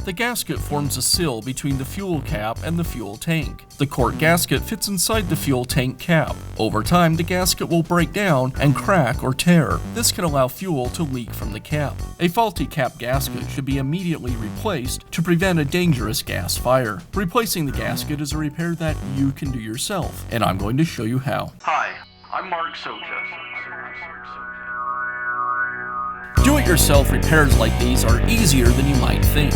The gasket forms a sill between the fuel cap and the fuel tank. The cork gasket fits inside the fuel tank cap. Over time, the gasket will break down and crack or tear. This can allow fuel to leak from the cap. A faulty cap gasket should be immediately replaced to prevent a dangerous gas fire. Replacing the gasket is a repair that you can do yourself, and I'm going to show you how. Hi, I'm Mark Socha. Do-it-yourself repairs like these are easier than you might think.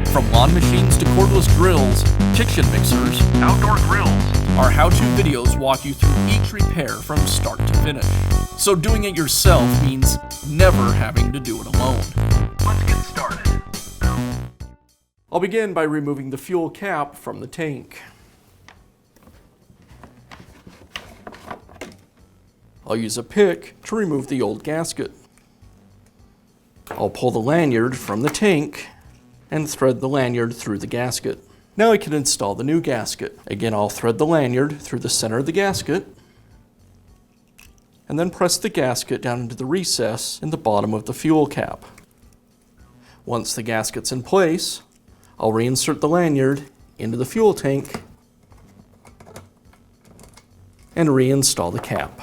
From lawn machines to cordless grills, kitchen mixers, Outdoor grills. our how-to videos walk you through each repair from start to finish. So doing it yourself means never having to do it alone. Let's get started. I'll begin by removing the fuel cap from the tank. I'll use a pick to remove the old gasket. I'll pull the lanyard from the tank and thread the lanyard through the gasket. Now I can install the new gasket. Again, I'll thread the lanyard through the center of the gasket and then press the gasket down into the recess in the bottom of the fuel cap. Once the gasket's in place, I'll reinsert the lanyard into the fuel tank and reinstall the cap.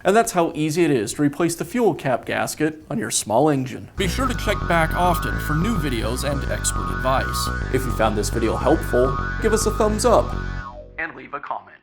And that's how easy it is to replace the fuel cap gasket on your small engine. Be sure to check back often for new videos and expert advice. If you found this video helpful, give us a thumbs up And leave a comment.